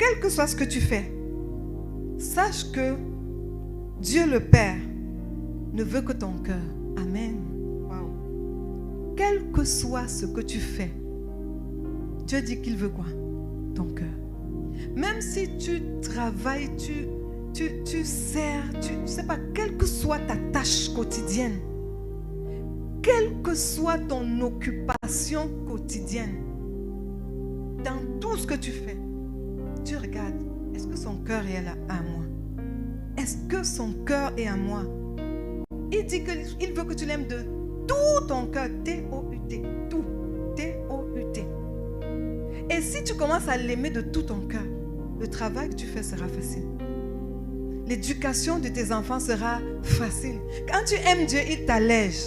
quel que soit ce que tu fais, sache que Dieu le Père ne veut que ton cœur. Amen. Wow. Quel que soit ce que tu fais, Dieu dit qu'il veut quoi? Ton cœur. Même si tu travailles, tu sers, je ne sais pas, quelle que soit ta tâche quotidienne, quelle que soit ton occupation quotidienne, dans tout ce que tu fais, tu regardes, est-ce que son cœur est là à moi? Est-ce que son cœur est à moi? Il dit qu'il veut que tu l'aimes de tout ton cœur, T-O-U-T, tout, T-O-U-T. Et si tu commences à l'aimer de tout ton cœur, le travail que tu fais sera facile. L'éducation de tes enfants sera facile. Quand tu aimes Dieu, il t'allège.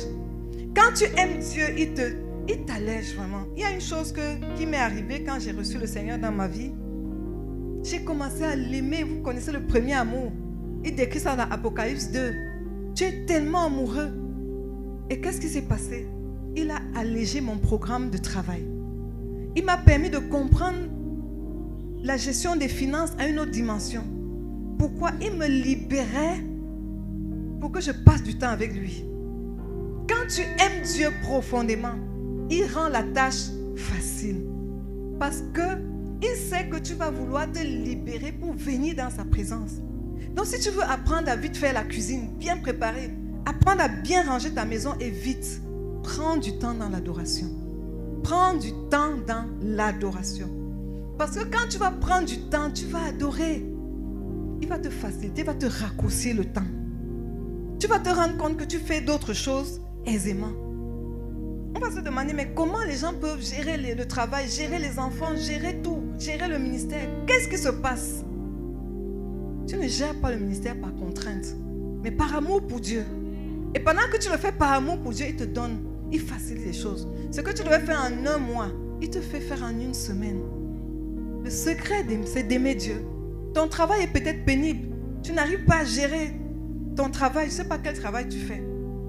Quand tu aimes Dieu, il t'allège vraiment. Il y a une chose qui m'est arrivée quand j'ai reçu le Seigneur dans ma vie. J'ai commencé à l'aimer. Vous connaissez le premier amour. Il décrit ça dans Apocalypse 2. Tu es tellement amoureux. Et qu'est-ce qui s'est passé? Il a allégé mon programme de travail. Il m'a permis de comprendre la gestion des finances à une autre dimension. Pourquoi? Il me libérait pour que je passe du temps avec lui. Quand tu aimes Dieu profondément, il rend la tâche facile. Parce qu'il sait que tu vas vouloir te libérer pour venir dans sa présence. Donc si tu veux apprendre à vite faire la cuisine, bien préparer, apprendre à bien ranger ta maison et vite, prends du temps dans l'adoration. Prends du temps dans l'adoration. Parce que quand tu vas prendre du temps, tu vas adorer. Il va te faciliter, il va te raccourcir le temps. Tu vas te rendre compte que tu fais d'autres choses aisément. On va se demander, mais comment les gens peuvent gérer le travail, gérer les enfants, gérer tout, gérer le ministère? Qu'est-ce qui se passe? Tu ne gères pas le ministère par contrainte, mais par amour pour Dieu. Et pendant que tu le fais par amour pour Dieu, il te donne, il facilite les choses. Ce que tu devais faire en un mois, il te fait faire en une semaine. Le secret, c'est d'aimer Dieu. Ton travail est peut-être pénible. Tu n'arrives pas à gérer ton travail. Je ne sais pas quel travail tu fais.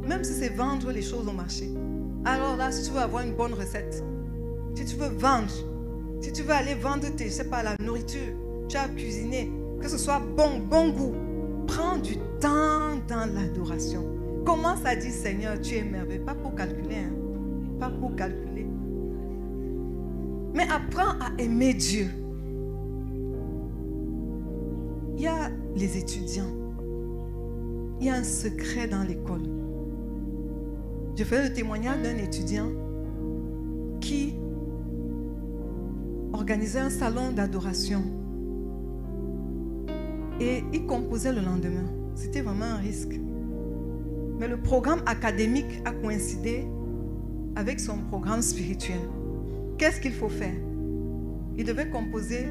Même si c'est vendre les choses au marché. Alors là, si tu veux avoir une bonne recette, si tu veux vendre, si tu veux aller vendre je sais pas, la nourriture, tu as cuisiné, que ce soit bon goût, prends du temps dans l'adoration. Commence à dire, Seigneur, tu es merveilleux. Pas pour calculer, hein? Pas pour calculer. Mais apprends à aimer Dieu. Il y a les étudiants. Il y a un secret dans l'école. Je fais le témoignage d'un étudiant qui organisait un salon d'adoration. Et il composait le lendemain. C'était vraiment un risque. Mais le programme académique a coïncidé avec son programme spirituel. Qu'est-ce qu'il faut faire? Il devait composer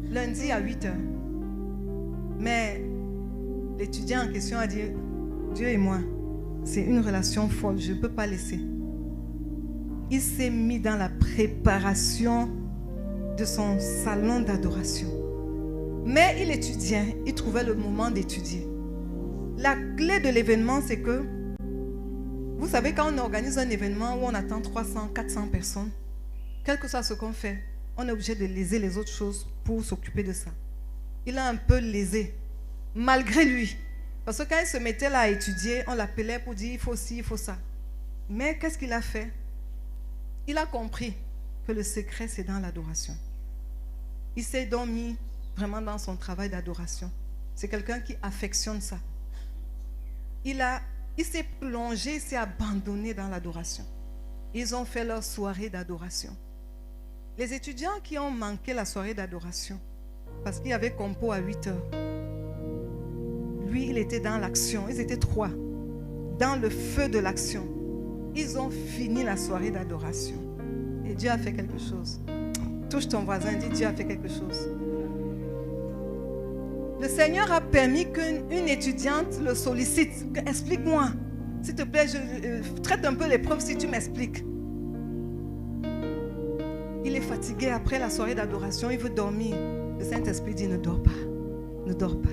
lundi à 8 h. Mais l'étudiant en question a dit, Dieu et moi, c'est une relation folle, je ne peux pas laisser. Il s'est mis dans la préparation de son salon d'adoration. Mais il étudiait, il trouvait le moment d'étudier. La clé de l'événement, c'est que, vous savez, quand on organise un événement où on attend 300, 400 personnes, quel que soit ce qu'on fait, on est obligé de léser les autres choses pour s'occuper de ça. Il a un peu lésé, malgré lui. Parce que quand il se mettait là à étudier, on l'appelait pour dire il faut ci, il faut ça. Mais qu'est-ce qu'il a fait? Il a compris que le secret, c'est dans l'adoration. Il s'est donc mis vraiment dans son travail d'adoration. C'est quelqu'un qui affectionne ça. Il s'est plongé, il s'est abandonné dans l'adoration. Ils ont fait leur soirée d'adoration. Les étudiants qui ont manqué la soirée d'adoration, parce qu'il y avait compo à 8 h, lui, il était dans l'action. Ils étaient 3, dans le feu de l'action. Ils ont fini la soirée d'adoration. Et Dieu a fait quelque chose. Touche ton voisin, dis Dieu a fait quelque chose. Le Seigneur a permis qu'une étudiante le sollicite. Explique-moi. S'il te plaît, traite un peu l'épreuve si tu m'expliques. Il est fatigué après la soirée d'adoration, il veut dormir. Le Saint-Esprit dit, ne dors pas. Ne dors pas.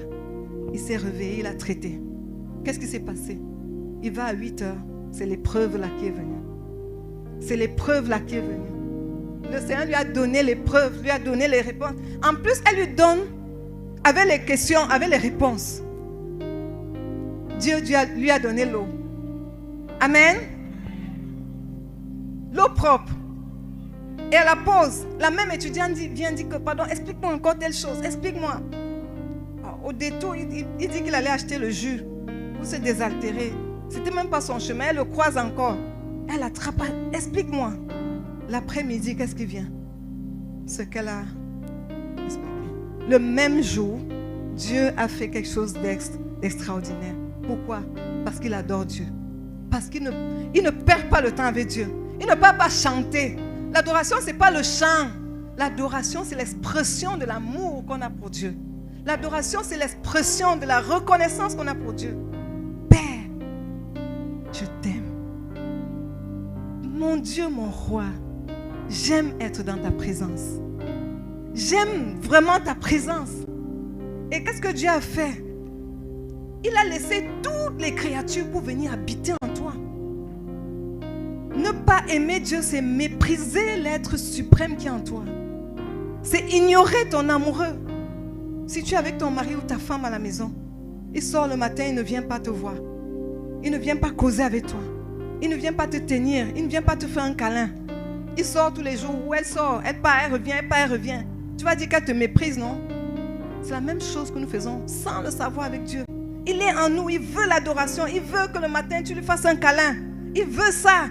Il s'est réveillé, il a traité. Qu'est-ce qui s'est passé? Il va à 8 h. C'est l'épreuve là qui est venue. C'est l'épreuve là qui est venue. Le Seigneur lui a donné les preuves, lui a donné les réponses. En plus, elle lui donne avec les questions, avec les réponses. Dieu lui a donné l'eau. Amen. L'eau propre. Et à la pause, la même étudiante vient dire que, pardon, explique-moi encore telle chose, explique-moi. Au détour, il dit qu'il allait acheter le jus pour se désaltérer. C'était même pas son chemin, elle le croise encore. Elle attrape, explique-moi. L'après-midi, qu'est-ce qui vient? Ce qu'elle a expliqué. Le même jour, Dieu a fait quelque chose d'extraordinaire. Pourquoi? Parce qu'il adore Dieu. Parce qu'il ne perd pas le temps avec Dieu. Il ne peut pas chanter. L'adoration, ce n'est pas le chant. L'adoration, c'est l'expression de l'amour qu'on a pour Dieu. L'adoration, c'est l'expression de la reconnaissance qu'on a pour Dieu. Père, je t'aime. Mon Dieu, mon roi, j'aime être dans ta présence. J'aime vraiment ta présence. Et qu'est-ce que Dieu a fait? Il a laissé toutes les créatures pour venir habiter en toi. Ne pas aimer Dieu, c'est mépriser l'être suprême qui est en toi. C'est ignorer ton amoureux. Si tu es avec ton mari ou ta femme à la maison, il sort le matin, il ne vient pas te voir. Il ne vient pas causer avec toi. Il ne vient pas te tenir. Il ne vient pas te faire un câlin. Il sort tous les jours. Où elle sort? Elle part, elle revient, elle part, elle revient. Tu vas dire qu'elle te méprise, non? C'est la même chose que nous faisons sans le savoir avec Dieu. Il est en nous, il veut l'adoration. Il veut que le matin, tu lui fasses un câlin. Il veut ça.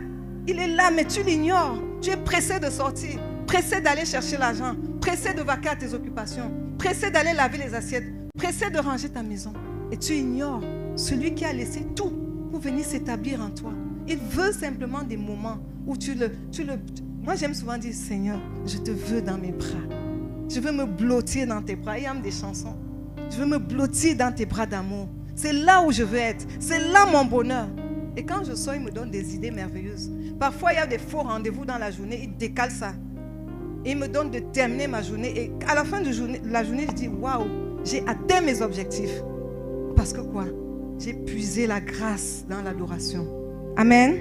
Il est là, mais tu l'ignores. Tu es pressé de sortir, pressé d'aller chercher l'argent, pressé de vaquer à tes occupations, pressé d'aller laver les assiettes, pressé de ranger ta maison. Et tu ignores celui qui a laissé tout pour venir s'établir en toi. Il veut simplement des moments où Moi, j'aime souvent dire, Seigneur, je te veux dans mes bras. Je veux me blottir dans tes bras. Il y a même des chansons. Je veux me blottir dans tes bras d'amour. C'est là où je veux être. C'est là mon bonheur. Et quand je sors, il me donne des idées merveilleuses. Parfois, il y a des faux rendez-vous dans la journée. Il décale ça. Et il me donne de terminer ma journée. Et à la fin de la journée, je dis, waouh, j'ai atteint mes objectifs. Parce que quoi? J'ai puisé la grâce dans l'adoration. Amen.